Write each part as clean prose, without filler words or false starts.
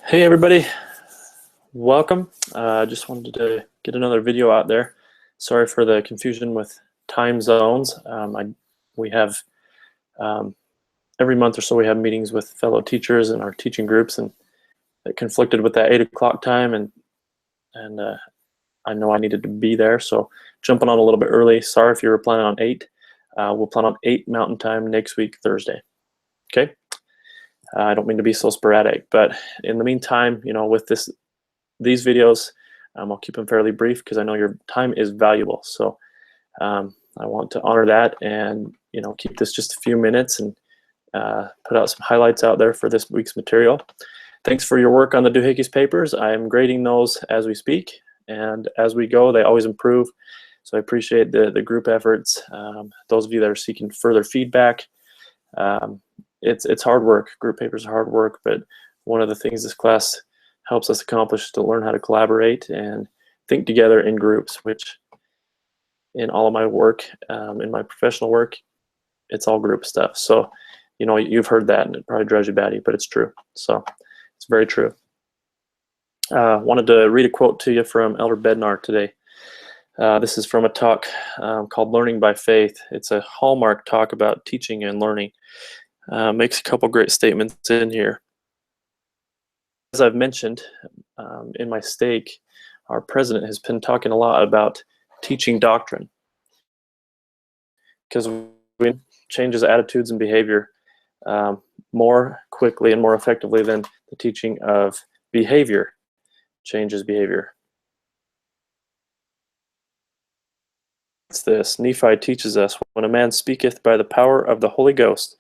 Hey everybody, welcome. Just wanted to get another video out there. Sorry for the confusion with time zones. We have every month or so we have meetings with fellow teachers and our teaching groups, and it conflicted with that 8 o'clock time, and I know I needed to be there, so jumping on a little bit early. Sorry if you were planning on 8. We'll plan on 8 Mountain Time next week, Thursday. Okay. I don't mean to be so sporadic, but in the meantime, with these videos, I'll keep them fairly brief because I know your time is valuable. So I want to honor that and keep this just a few minutes and put out some highlights out there for this week's material. Thanks for your work on the Doohickeys papers. I'm grading those as we speak, and as we go, they always improve. So I appreciate the group efforts. Those of you that are seeking further feedback, it's hard work. Group papers are hard work, but one of the things this class helps us accomplish is to learn how to collaborate and think together in groups, which in all of my work, in my professional work, it's all group stuff. So, you've heard that and it probably drives you batty, but it's true. So it's very true. Wanted to read a quote to you from Elder Bednar today. This is from a talk called Learning by Faith. It's a hallmark talk about teaching and learning. Makes a couple great statements in here. As I've mentioned in my stake, our president has been talking a lot about teaching doctrine, because we changes attitudes and behavior more quickly and more effectively than the teaching of behavior changes behavior. It's this. Nephi teaches us, when a man speaketh by the power of the Holy Ghost,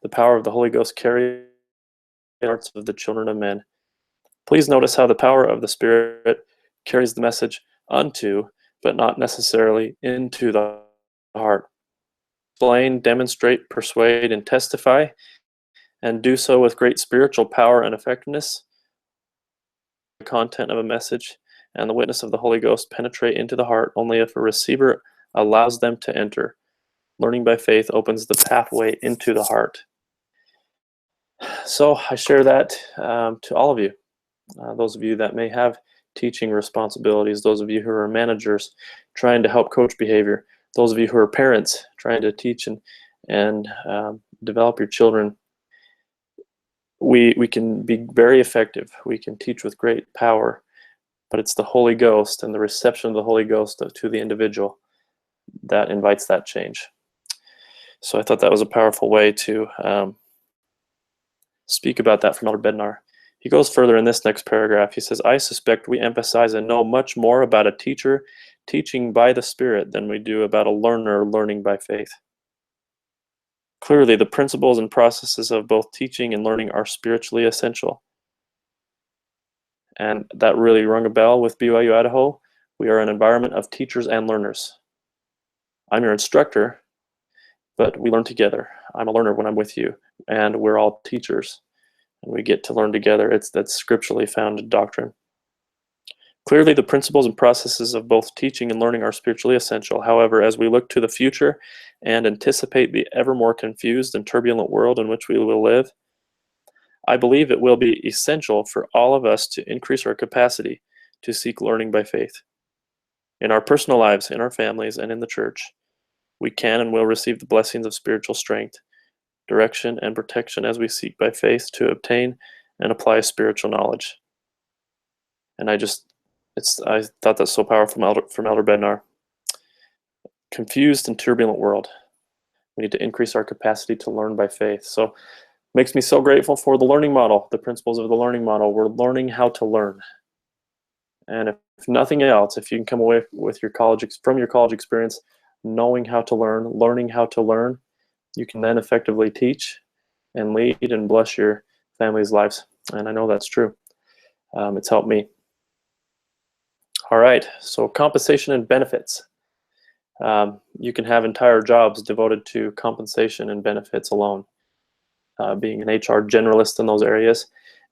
the power of the Holy Ghost carries the hearts of the children of men. Please notice how the power of the Spirit carries the message unto, but not necessarily into the heart. Explain, demonstrate, persuade, and testify, and do so with great spiritual power and effectiveness. The content of a message and the witness of the Holy Ghost penetrate into the heart only if a receiver allows them to enter. Learning by faith opens the pathway into the heart. So I share that to all of you. Those of you that may have teaching responsibilities, those of you who are managers trying to help coach behavior, those of you who are parents trying to teach and develop your children, we can be very effective. We can teach with great power, but it's the Holy Ghost and the reception of the Holy Ghost to the individual that invites that change. So I thought that was a powerful way to speak about that from Elder Bednar. He goes further in this next paragraph. He says, I suspect we emphasize and know much more about a teacher teaching by the Spirit than we do about a learner learning by faith. Clearly, the principles and processes of both teaching and learning are spiritually essential. And that really rung a bell with BYU Idaho. We are an environment of teachers and learners. I'm your instructor, but we learn together. I'm a learner when I'm with you, and we're all teachers. And we get to learn together. That's scripturally founded doctrine. Clearly, the principles and processes of both teaching and learning are spiritually essential. However, as we look to the future and anticipate the ever more confused and turbulent world in which we will live, I believe it will be essential for all of us to increase our capacity to seek learning by faith. In our personal lives, in our families, and in the church, we can and will receive the blessings of spiritual strength, direction, and protection as we seek by faith to obtain and apply spiritual knowledge. And I thought that's so powerful from Elder Bednar. Confused and turbulent world. We need to increase our capacity to learn by faith. So makes me so grateful for the learning model, the principles of the learning model. We're learning how to learn. And if nothing else, if you can come away with from your college experience, knowing how to learn, learning how to learn, you can then effectively teach and lead and bless your family's lives. And I know that's true. It's helped me. All right, so compensation and benefits. You can have entire jobs devoted to compensation and benefits alone. Being an HR generalist in those areas,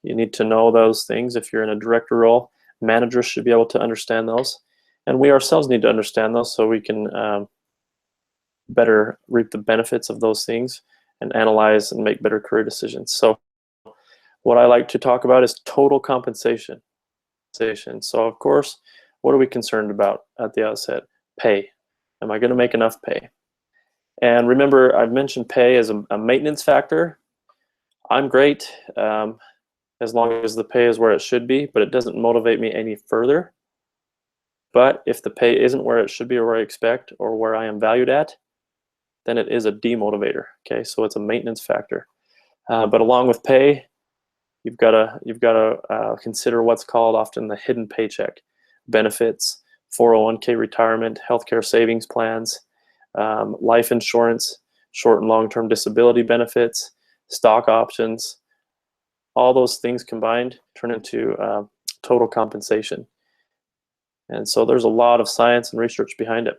you need to know those things. If you're in a director role, managers should be able to understand those. And we ourselves need to understand those so we can better reap the benefits of those things and analyze and make better career decisions. So what I like to talk about is total compensation. So of course, what are we concerned about at the outset? Pay. Am I going to make enough pay? And remember, I've mentioned pay as a maintenance factor. I'm great as long as the pay is where it should be, but it doesn't motivate me any further. But if the pay isn't where it should be or where I expect or where I am valued at, then it is a demotivator. Okay, so it's a maintenance factor. But along with pay, you've got to consider what's called often the hidden paycheck, benefits, 401k retirement, healthcare savings plans, life insurance, short and long-term disability benefits, stock options. All those things combined turn into total compensation. And so there's a lot of science and research behind it.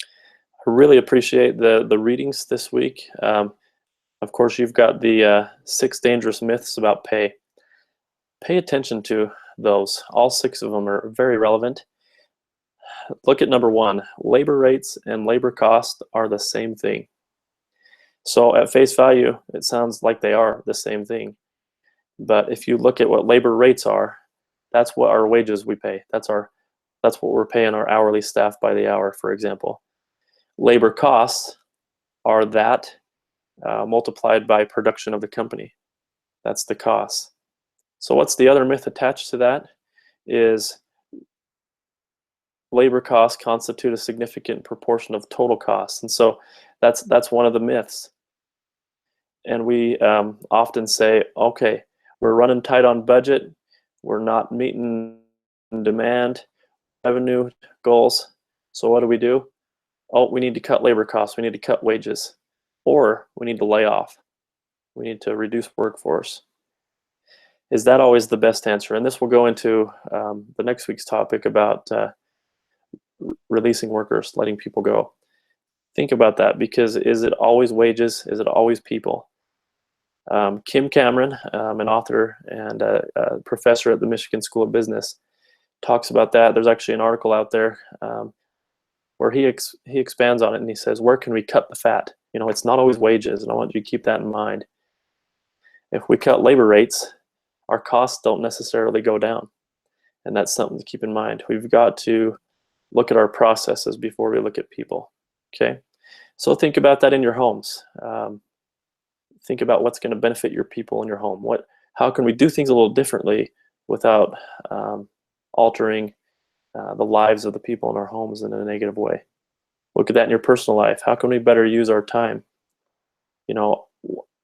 I really appreciate the readings this week. Of course, you've got the 6 dangerous myths about pay. Pay attention to those. All 6 of them are very relevant. Look at number 1. Labor rates and labor cost are the same thing. So at face value, it sounds like they are the same thing. But if you look at what labor rates are, that's what our wages we pay. That's what we're paying our hourly staff by the hour, for example. Labor costs are that multiplied by production of the company. That's the cost. So what's the other myth attached to that is labor costs constitute a significant proportion of total costs. And so that's one of the myths. And we often say, okay, we're running tight on budget. We're not meeting demand, revenue goals. So what do? Oh, we need to cut labor costs. We need to cut wages. Or we need to lay off. We need to reduce workforce. Is that always the best answer? And this will go into the next week's topic about releasing workers, letting people go. Think about that, because is it always wages? Is it always people? Kim Cameron, an author and a professor at the Michigan School of Business, talks about that. There's actually an article out there where he expands on it, and he says, where can we cut the fat? You know, it's not always wages, and I want you to keep that in mind. If we cut labor rates, our costs don't necessarily go down, and that's something to keep in mind. We've got to look at our processes before we look at people. Okay, so think about that in your homes. Think about what's going to benefit your people in your home. How can we do things a little differently without altering the lives of the people in our homes in a negative way? Look at that in your personal life. How can we better use our time? You know,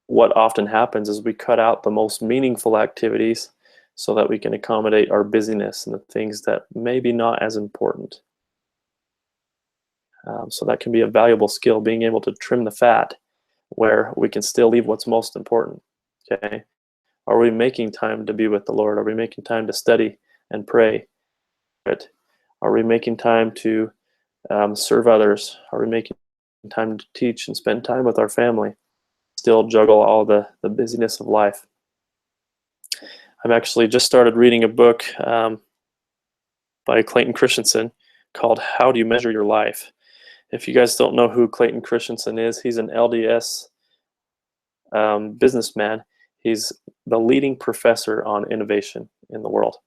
what often happens is we cut out the most meaningful activities so that we can accommodate our busyness and the things that may be not as important. So that can be a valuable skill, being able to trim the fat where we can still leave what's most important. Okay, are we making time to be with the Lord? Are we making time to study and pray? Are we making time to serve others? Are we making time to teach and spend time with our family? Still juggle all the busyness of life. I've actually just started reading a book by Clayton Christensen called How Do You Measure Your Life? If you guys don't know who Clayton Christensen is, he's an LDS businessman. He's the leading professor on innovation in the world.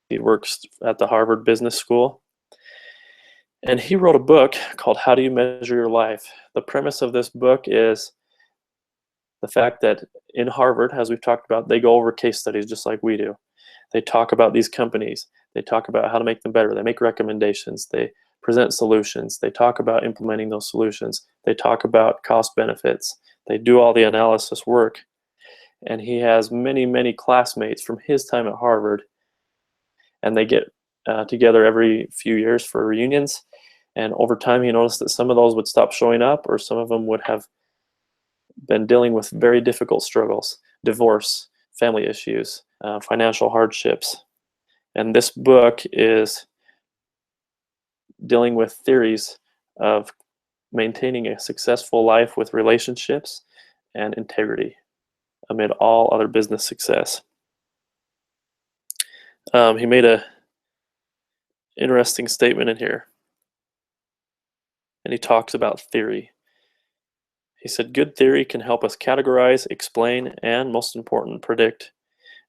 He works at the Harvard Business School. And he wrote a book called How Do You Measure Your Life? The premise of this book is the fact that in Harvard, as we've talked about, they go over case studies just like we do. They talk about these companies. They talk about how to make them better. They make recommendations. They present solutions. They talk about implementing those solutions. They talk about cost benefits. They do all the analysis work. And he has many, many classmates from his time at Harvard, and they get together every few years for reunions. And over time, he noticed that some of those would stop showing up, or some of them would have been dealing with very difficult struggles, divorce, family issues, financial hardships. And this book is dealing with theories of maintaining a successful life with relationships and integrity amid all other business success. He made a interesting statement in here, and he talks about theory. He said, good theory can help us categorize, explain, and most important, predict.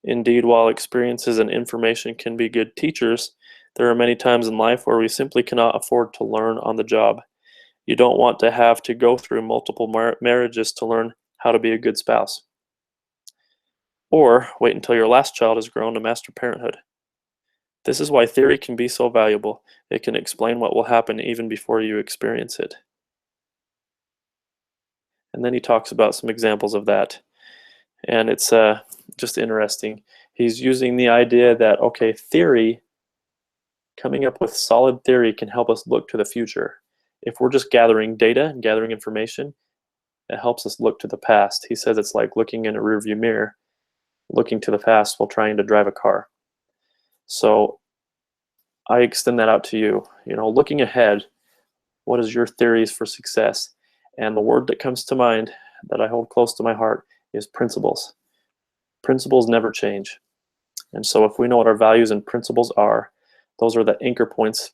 Indeed, while experiences and information can be good teachers, there are many times in life where we simply cannot afford to learn on the job. You don't want to have to go through multiple marriages to learn how to be a good spouse. Or wait until your last child has grown to master parenthood. This is why theory can be so valuable. It can explain what will happen even before you experience it. And then he talks about some examples of that. And it's just interesting. He's using the idea that, okay, theory, coming up with solid theory can help us look to the future. If we're just gathering data and gathering information, it helps us look to the past. He says it's like looking in a rearview mirror, looking to the past while trying to drive a car. So I extend that out to you. Looking ahead, what is your theories for success? And the word that comes to mind that I hold close to my heart is principles. Principles never change. And so if we know what our values and principles are, those are the anchor points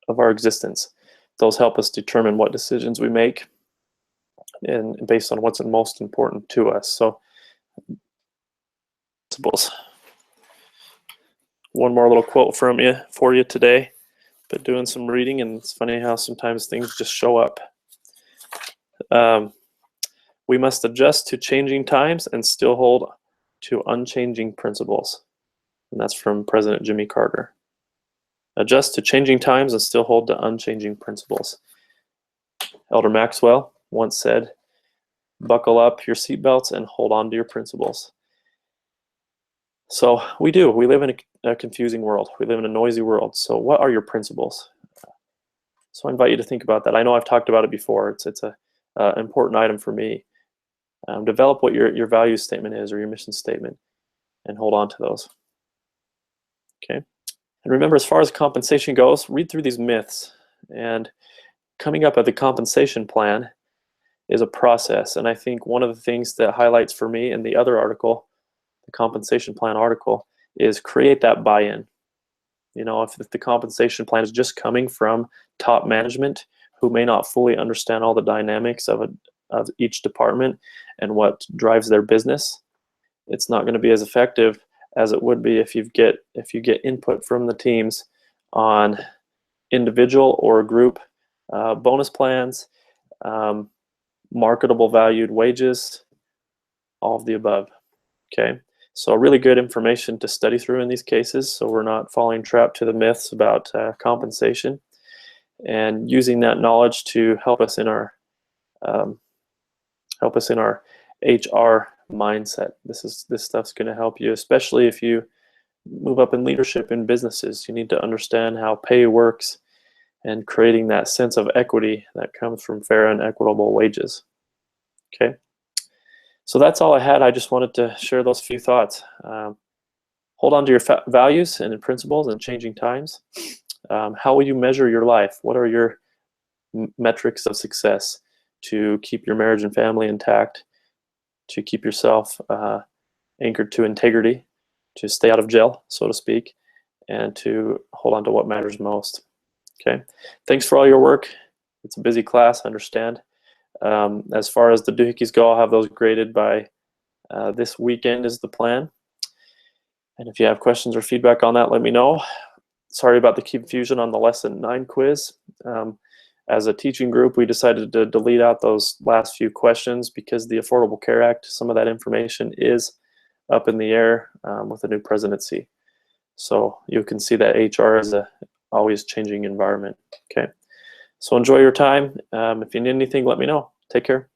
of our existence. Those help us determine what decisions we make and based on what's most important to us. So principles. One more little quote for you today. Been doing some reading, and it's funny how sometimes things just show up. We must adjust to changing times and still hold to unchanging principles. And that's from President Jimmy Carter. Adjust to changing times and still hold to unchanging principles. Elder Maxwell once said, buckle up your seatbelts and hold on to your principles. So we do. We live in a confusing world. We live in a noisy world. So what are your principles? So I invite you to think about that. I know I've talked about it before. It's an important item for me. Develop what your value statement is or your mission statement and hold on to those. Okay. And remember, as far as compensation goes, read through these myths. And coming up with a compensation plan is a process. And I think one of the things that highlights for me in the other article, the compensation plan article, is create that buy-in. If the compensation plan is just coming from top management who may not fully understand all the dynamics of each department and what drives their business, it's not going to be as effective as it would be if you get input from the teams on individual or group bonus plans, marketable valued wages, all of the above. Okay, so really good information to study through in these cases, so we're not falling trapped to the myths about compensation, and using that knowledge to help us in our HR mindset. This stuff's going to help you, especially if you move up in leadership in businesses. You need to understand how pay works and creating that sense of equity that comes from fair and equitable wages. Okay, so that's all I had. I just wanted to share those few thoughts. Hold on to your values and principles in changing times. How will you measure your life? What are your metrics of success to keep your marriage and family intact, to keep yourself anchored to integrity, to stay out of jail, so to speak, and to hold on to what matters most? Okay, thanks for all your work. It's a busy class, I understand. As far as the doohickeys go, I'll have those graded by this weekend is the plan. And if you have questions or feedback on that, let me know. Sorry about the confusion on the lesson 9 quiz. As a teaching group, we decided to delete out those last few questions because the Affordable Care Act, some of that information is up in the air with the new presidency. So you can see that HR is a always changing environment. Okay, so enjoy your time. If you need anything, let me know. Take care.